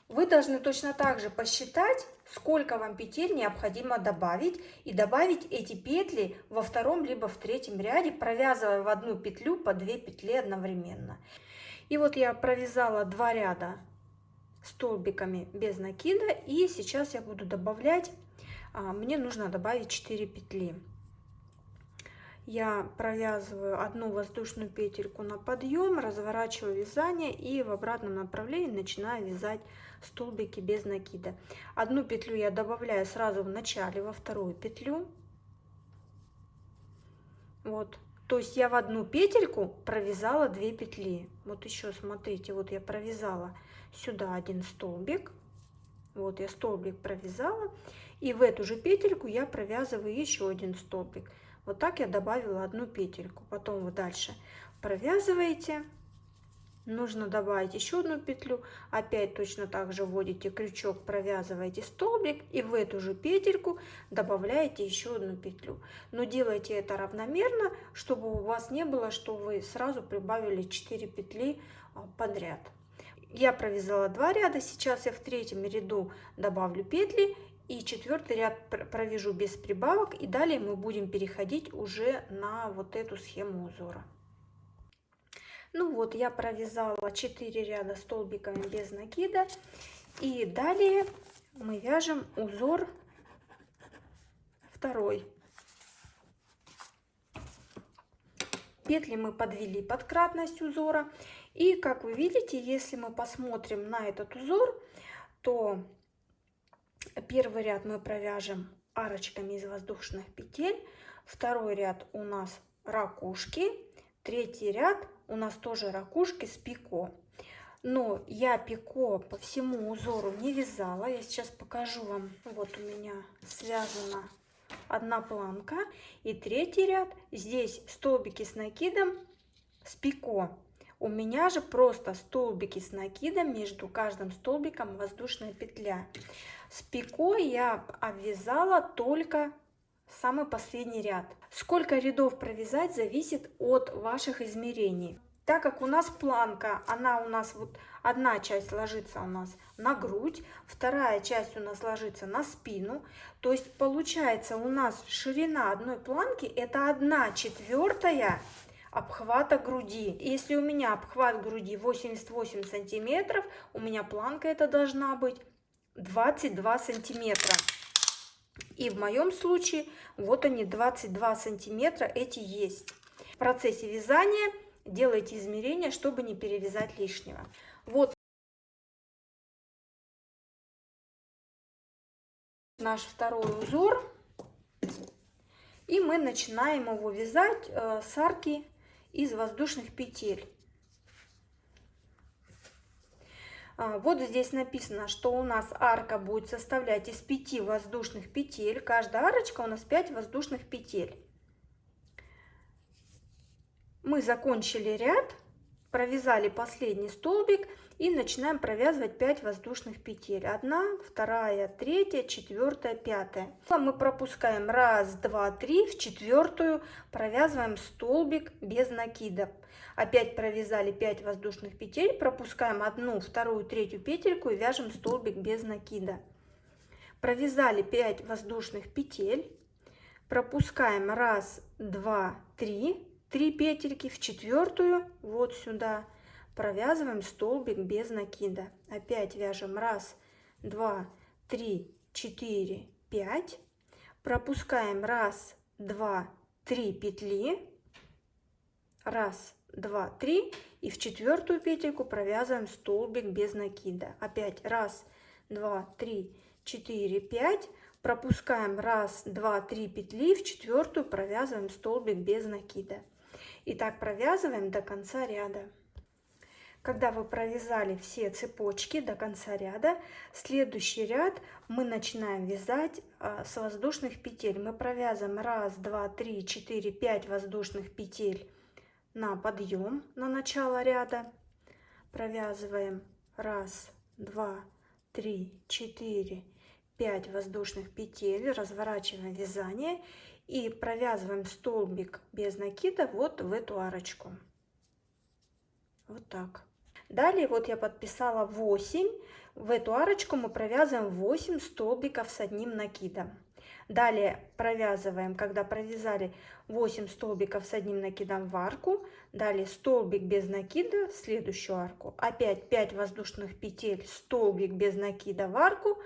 Вы должны точно так же посчитать, сколько вам петель необходимо добавить, и добавить эти петли во втором либо в третьем ряде, провязывая в одну петлю по 2 петли одновременно. И вот я провязала 2 ряда столбиками без накида, и сейчас я буду добавлять, мне нужно добавить 4 петли. Я провязываю одну воздушную петельку на подъем, разворачиваю вязание и в обратном направлении начинаю вязать столбики без накида. Одну петлю я добавляю сразу в начале, во вторую петлю. Вот. То есть я в одну петельку провязала 2 петли. Вот еще смотрите, вот я провязала сюда один столбик. Вот я столбик провязала. И в эту же петельку я провязываю еще один столбик. Вот так я добавила одну петельку. Потом вы дальше провязываете нужно добавить еще одну петлю. Опять точно так же вводите крючок, провязываете столбик и в эту же петельку добавляете еще одну петлю. Но делайте это равномерно, чтобы у вас не было, что вы сразу прибавили 4 петли подряд. Я провязала 2 ряда, сейчас я в третьем ряду добавлю петли и четвертый ряд провяжу без прибавок, и далее мы будем переходить уже на вот эту схему узора. Ну вот, я провязала 4 ряда столбиками без накида, и далее мы вяжем узор второй. Петли мы подвели под кратность узора, и как вы видите, если мы посмотрим на этот узор, то первый ряд мы провяжем арочками из воздушных петель, второй ряд у нас ракушки, третий ряд у нас тоже ракушки с пико. Но я пико по всему узору не вязала. Я сейчас покажу вам. Вот у меня связана одна планка и третий ряд. Здесь столбики с накидом с пико. У меня же просто столбики с накидом, между каждым столбиком воздушная петля. С пико я обвязала только самый последний ряд. Сколько рядов провязать, зависит от ваших измерений. Так как у нас планка, она у нас вот одна часть ложится у нас на грудь, вторая часть у нас ложится на спину, то есть получается у нас ширина одной планки это 1/4 обхвата груди. Если у меня обхват груди 88 сантиметров, у меня планка это должна быть 22 сантиметра. И в моем случае вот они 22 сантиметра эти есть. В процессе вязания делайте измерения, чтобы не перевязать лишнего. Вот наш второй узор. И мы начинаем его вязать с арки из воздушных петель. Вот здесь написано, что у нас арка будет составлять из 5 воздушных петель. Каждая арочка у нас 5 воздушных петель. Мы закончили ряд, провязали последний столбик и начинаем провязывать 5 воздушных петель. 1, 2, 3, 4, 5. Мы пропускаем 1, 2, 3, в четвертую провязываем столбик без накида. Опять провязали 5 воздушных петель, пропускаем 1, 2, 3 петельку и вяжем столбик без накида. Провязали 5 воздушных петель, пропускаем 1, 2, 3. 3 петельки, в четвертую вот сюда провязываем столбик без накида. Опять вяжем 1, 2, 3, 4, 5. Пропускаем 1, 2, 3 петли. 1, 2, 3. И в четвертую петельку провязываем столбик без накида. Опять 1, 2, 3, 4, 5. Пропускаем 1, 2, 3 петли. В четвертую провязываем столбик без накида. И так провязываем до конца ряда. Когда вы провязали все цепочки до конца ряда, следующий ряд мы начинаем вязать с воздушных петель. Мы провязываем 1, 2, 3, 4, 5 воздушных петель на подъем на начало ряда. Провязываем 1, 2, 3, 4, 5 воздушных петель, разворачиваем вязание и провязываем столбик без накида вот в эту арочку. Вот так. Далее вот я подписала 8. В эту арочку мы провязываем 8 столбиков с одним накидом. Далее провязываем, когда провязали 8 столбиков с одним накидом в арку, далее столбик без накида в следующую арку. Опять 5 воздушных петель, столбик без накида в арку,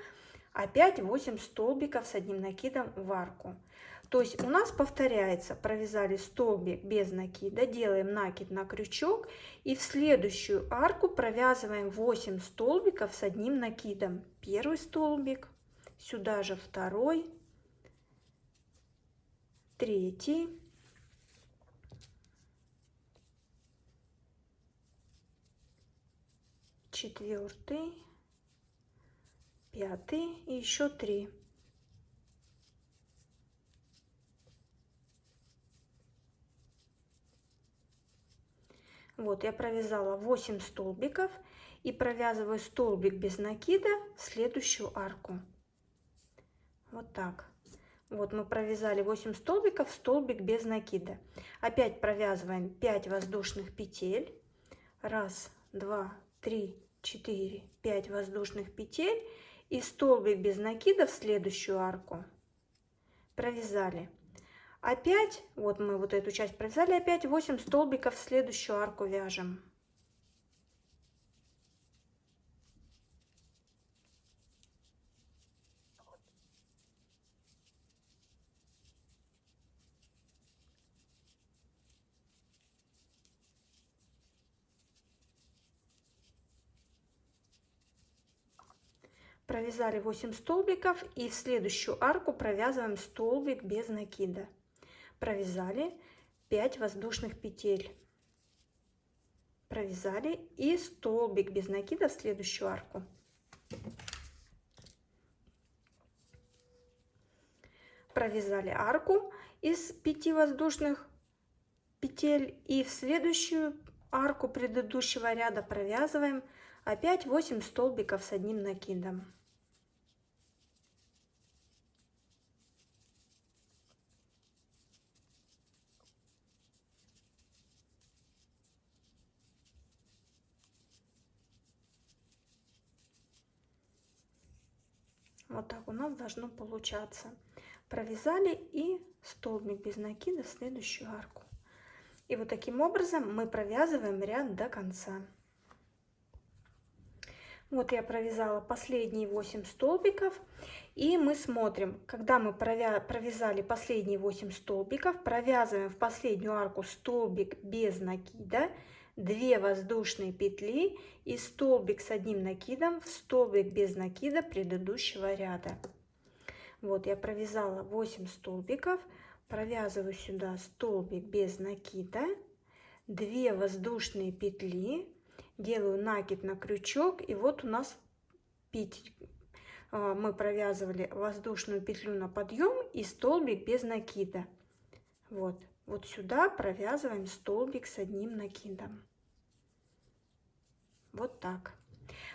опять 8 столбиков с одним накидом в арку. То есть у нас повторяется, провязали столбик без накида, делаем накид на крючок и в следующую арку провязываем 8 столбиков с одним накидом. Первый столбик, сюда же второй, третий, четвертый, пятый и еще 3. Вот я провязала 8 столбиков и провязываю столбик без накида в следующую арку. Вот так. Вот мы провязали 8 столбиков, столбик без накида. Опять провязываем 5 воздушных петель. 1, 2, 3, 4, 5 воздушных петель и столбик без накида в следующую арку. Провязали. Опять, вот мы вот эту часть провязали, опять 8 столбиков в следующую арку вяжем. Провязали 8 столбиков и в следующую арку провязываем столбик без накида. Провязали 5 воздушных петель. Провязали и столбик без накида в следующую арку. Провязали арку из 5 воздушных петель и в следующую арку предыдущего ряда провязываем опять 8 столбиков с одним накидом. Вот так у нас должно получаться. Провязали и столбик без накида в следующую арку. И вот таким образом мы провязываем ряд до конца. Вот я провязала последние 8 столбиков. И мы смотрим, когда мы провязали последние 8 столбиков, провязываем в последнюю арку столбик без накида, 2 воздушные петли и столбик с одним накидом в столбик без накида предыдущего ряда. Вот я провязала 8 столбиков, провязываю сюда столбик без накида, 2 воздушные петли, делаю накид на крючок, и вот у нас мы провязывали воздушную петлю на подъем и столбик без накида. Вот сюда провязываем столбик с одним накидом. Вот так.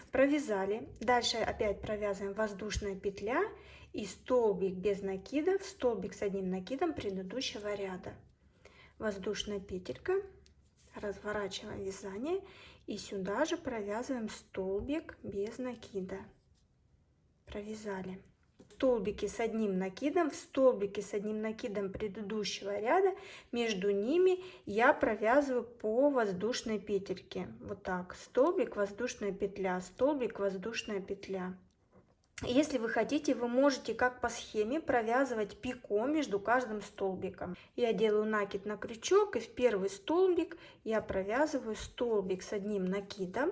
Провязали. Дальше опять провязываем воздушная петля и столбик без накида в столбик с одним накидом предыдущего ряда. Воздушная петелька. Разворачиваем вязание и сюда же провязываем столбик без накида. Провязали. Столбики с одним накидом, в столбике с одним накидом предыдущего ряда, между ними я провязываю по воздушной петельке. Вот так. Столбик, воздушная петля, столбик, воздушная петля. Если вы хотите, вы можете, как по схеме, провязывать пико между каждым столбиком. Я делаю накид на крючок, и в первый столбик я провязываю столбик с одним накидом,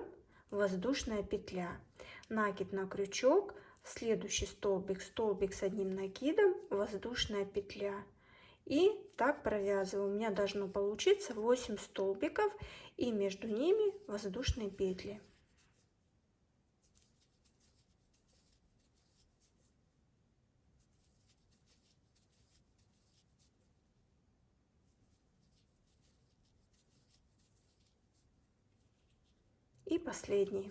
воздушная петля. Накид на крючок, в следующий столбик, столбик с одним накидом, воздушная петля. И так провязываю. У меня должно получиться 8 столбиков, и между ними воздушные петли. И последний.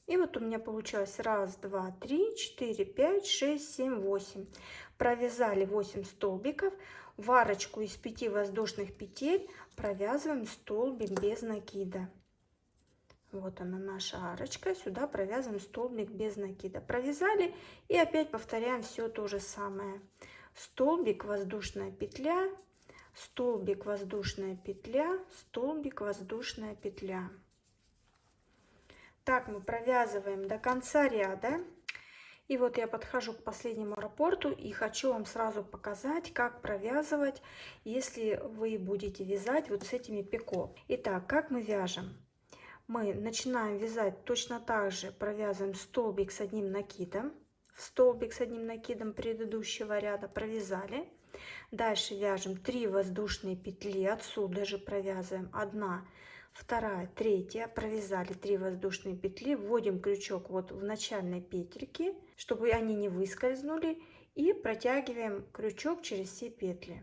И вот у меня получилось 1, 2, 3, 4, 5, 6, 7, 8. Провязали 8 столбиков. В арочку из 5 воздушных петель провязываем столбик без накида. Вот она наша арочка. Сюда провязываем столбик без накида. Провязали и опять повторяем все то же самое. Столбик, воздушная петля, столбик, воздушная петля, столбик, воздушная петля. Так мы провязываем до конца ряда. И вот я подхожу к последнему раппорту и хочу вам сразу показать, как провязывать, если вы будете вязать вот с этими пико. Итак, как мы вяжем? Мы начинаем вязать точно так же, провязываем столбик с одним накидом, в столбик с одним накидом предыдущего ряда провязали. Дальше вяжем 3 воздушные петли, отсюда же провязываем 1, 2, 3, провязали 3 воздушные петли, вводим крючок вот в начальной петельке, чтобы они не выскользнули, и протягиваем крючок через все петли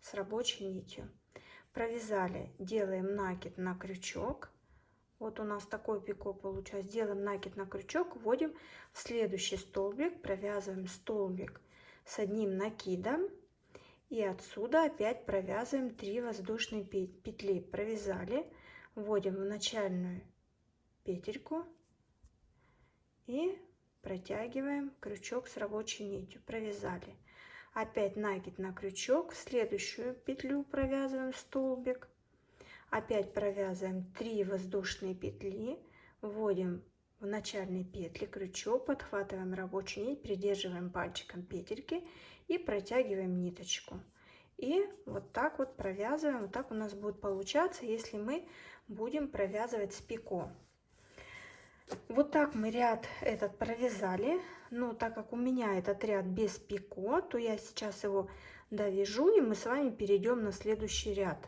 с рабочей нитью. провязали, делаем накид на крючок. Вот у нас такой пико получается. Делаем накид на крючок, вводим в следующий столбик, провязываем столбик с одним накидом. И отсюда опять провязываем 3 воздушные петли. Провязали, вводим в начальную петельку и протягиваем крючок с рабочей нитью. Провязали. Опять накид на крючок, в следующую петлю провязываем столбик. Опять провязываем 3 воздушные петли, вводим в начальные петли крючок, подхватываем рабочую нить, придерживаем пальчиком петельки и протягиваем ниточку. И вот так вот провязываем. Вот так у нас будет получаться, если мы будем провязывать с пико. Вот так мы ряд этот провязали. Но так как у меня этот ряд без пико, то я сейчас его довяжу, и мы с вами перейдем на следующий ряд.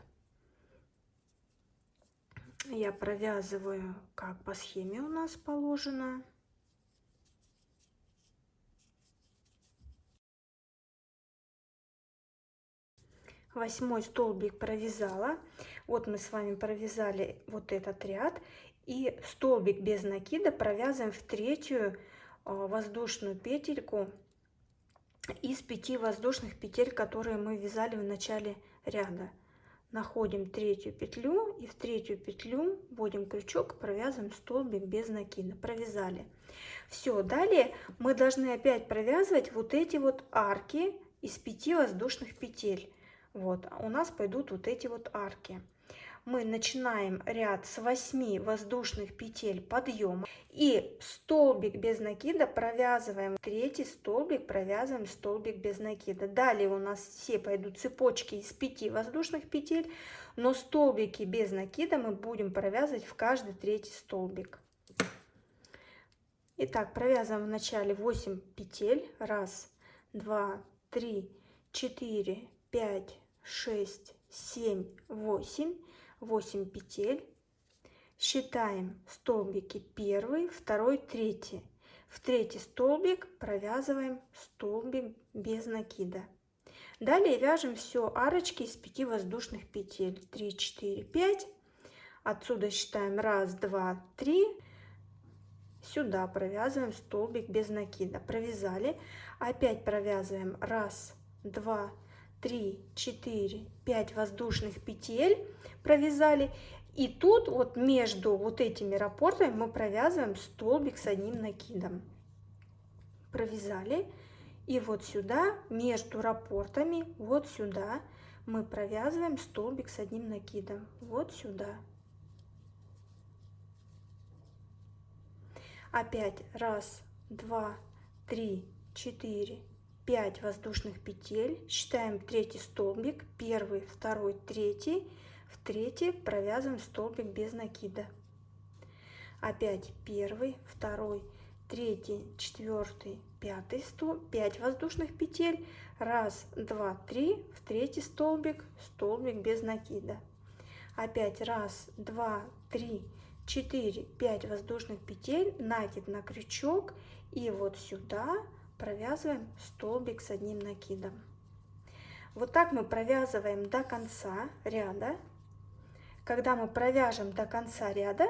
Я провязываю, как по схеме у нас положено. Восьмой столбик провязала. Вот мы с вами провязали вот этот ряд. И столбик без накида провязываем в третью воздушную петельку из 5 воздушных петель, которые мы вязали в начале ряда. Находим третью петлю и в третью петлю вводим крючок, провязываем столбик без накида. Провязали. Все, далее мы должны опять провязывать вот эти вот арки из 5 воздушных петель. Вот, у нас пойдут вот эти вот арки. Мы начинаем ряд с 8 воздушных петель подъема и столбик без накида провязываем, третий столбик провязываем столбик без накида. Далее у нас все пойдут цепочки из 5 воздушных петель, но столбики без накида мы будем провязывать в каждый третий столбик. Итак, провязываем в начале 8 петель. 1, 2, 3, 4, 5, 6, 7, 8. 8 петель. Считаем столбики 1, 2, 3. В третий столбик провязываем столбик без накида. Далее вяжем все арочки из 5 воздушных петель. 3, 4, 5. Отсюда считаем 1, 2, 3. Сюда провязываем столбик без накида. Провязали. Опять провязываем 1, 2, 3, 4, 5 воздушных петель. Провязали. И тут вот между вот этими раппортами мы провязываем столбик с одним накидом. Провязали. И вот сюда, между раппортами, вот сюда мы провязываем столбик с одним накидом. Вот сюда. Опять 1, 2, 3, 4, 5 воздушных петель. Считаем третий столбик. 1, 2, 3. В третий провязываем столбик без накида. Опять 1, 2, 3, 4, 5 столбик, 5 воздушных петель. 1, 2, 3. В третий столбик столбик без накида. Опять 1, 2, 3, 4, 5 воздушных петель, накид на крючок, и вот сюда провязываем столбик с одним накидом. Вот так мы провязываем до конца ряда. Когда мы провяжем до конца ряда,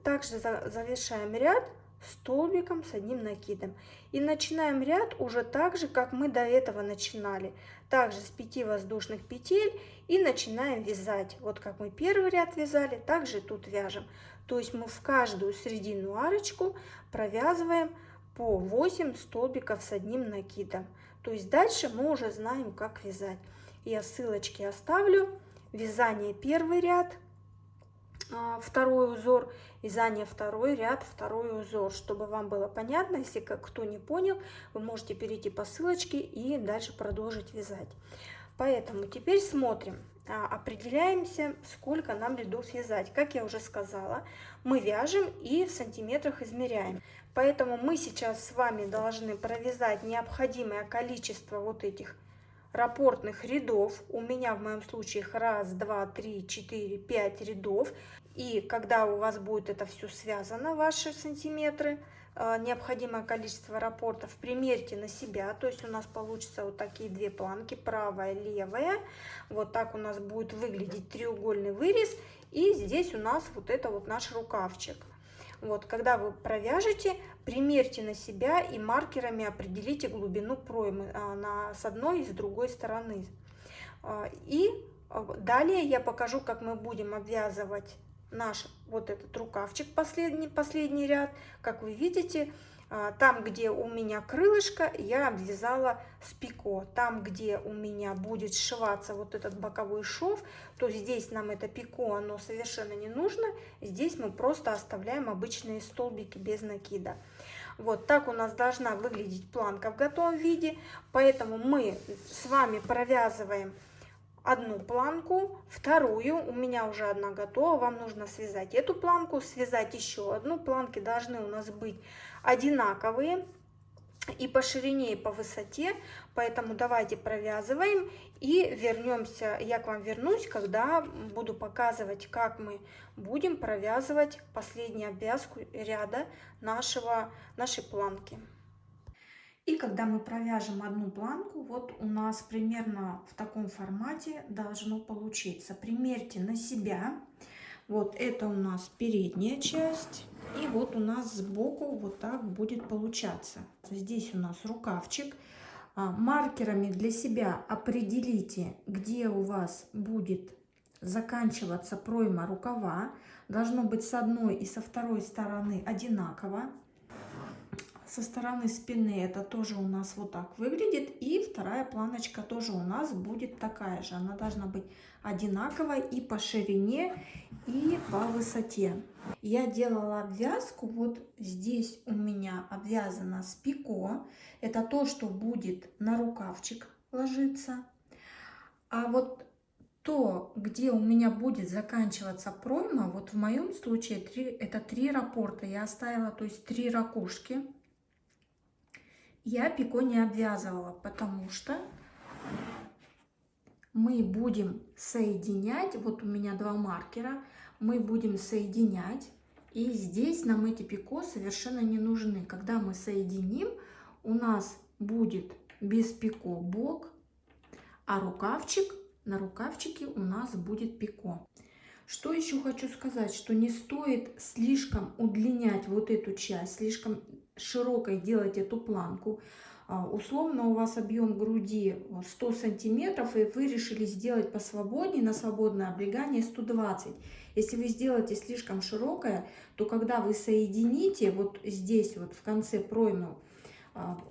также завершаем ряд столбиком с одним накидом. И начинаем ряд уже так же, как мы до этого начинали. Также с 5 воздушных петель и начинаем вязать. Вот как мы первый ряд вязали, также тут вяжем. То есть мы в каждую срединную арочку провязываем по 8 столбиков с одним накидом. То есть дальше мы уже знаем, как вязать. Я ссылочки оставлю. Вязание первый ряд, второй узор, вязание второй ряд, второй узор. Чтобы вам было понятно, если кто не понял, вы можете перейти по ссылочке и дальше продолжить вязать. Поэтому теперь смотрим, определяемся, сколько нам рядов вязать. Как я уже сказала, мы вяжем и в сантиметрах измеряем. Поэтому мы сейчас с вами должны провязать необходимое количество вот этих раппортных рядов. У меня в моем случае 1, 2, 3, 4, 5 рядов. И когда у вас будет это все связано, ваши сантиметры, необходимое количество раппортов, примерьте на себя. То есть у нас получится вот такие две планки, правая, левая. Вот так у нас будет выглядеть треугольный вырез. И здесь у нас вот это вот наш рукавчик. Вот, когда вы провяжете, примерьте на себя и маркерами определите глубину проймы с одной и с другой стороны. И далее я покажу, как мы будем обвязывать наш вот этот рукавчик, последний ряд. Как вы видите, там, где у меня крылышко, я обвязала с пико. Там, где у меня будет сшиваться вот этот боковой шов, то здесь нам это пико, оно совершенно не нужно. Здесь мы просто оставляем обычные столбики без накида. Вот так у нас должна выглядеть планка в готовом виде. Поэтому мы с вами провязываем одну планку, вторую, у меня уже одна готова, вам нужно связать эту планку, связать еще одну. Планки должны у нас быть одинаковые и по ширине, и по высоте, поэтому давайте провязываем и вернемся, я к вам вернусь, когда буду показывать, как мы будем провязывать последнюю обвязку ряда нашей планки. И когда мы провяжем одну планку, вот у нас примерно в таком формате должно получиться. Примерьте на себя. Вот это у нас передняя часть. И вот у нас сбоку вот так будет получаться. Здесь у нас рукавчик. Маркерами для себя определите, где у вас будет заканчиваться пройма рукава. Должно быть с одной и со второй стороны одинаково. Со стороны спины это тоже у нас вот так выглядит. И вторая планочка тоже у нас будет такая же. Она должна быть одинаковой и по ширине, и по высоте. Я делала обвязку. Вот здесь у меня обвязано с пико. Это то, что будет на рукавчик ложиться. А вот то, где у меня будет заканчиваться пройма, вот в моем случае это 3 раппорта. Я оставила, то есть 3 ракушки. Я пико не обвязывала, потому что мы будем соединять, вот у меня 2 маркера, мы будем соединять, и здесь нам эти пико совершенно не нужны. Когда мы соединим, у нас будет без пико бок, а рукавчик, на рукавчике у нас будет пико. Что еще хочу сказать, что не стоит слишком удлинять вот эту часть, слишком широкой делать эту планку. Условно у вас объем груди 100 сантиметров, и вы решили сделать посвободнее, на свободное облегание 120. Если вы сделаете слишком широкое, то когда вы соедините вот здесь вот в конце проймы,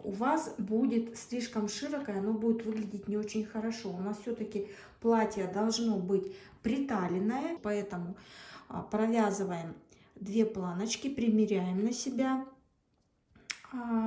у вас будет слишком широкое, оно будет выглядеть не очень хорошо. У нас все-таки платье должно быть приталенное, поэтому провязываем 2 планочки, примеряем на себя,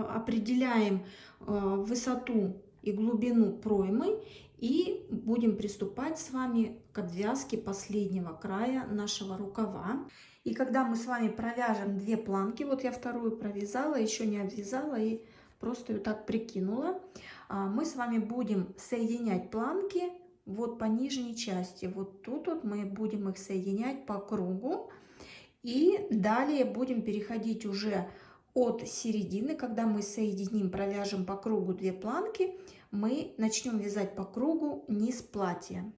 определяем высоту и глубину проймы и будем приступать с вами к обвязке последнего края нашего рукава. И когда мы с вами провяжем 2 планки, вот я вторую провязала, еще не обвязала и просто ее так прикинула, мы с вами будем соединять планки вот по нижней части. Вот тут вот мы будем их соединять по кругу. И далее будем переходить уже от середины, когда мы соединим, провяжем по кругу 2 планки, мы начнем вязать по кругу низ платья.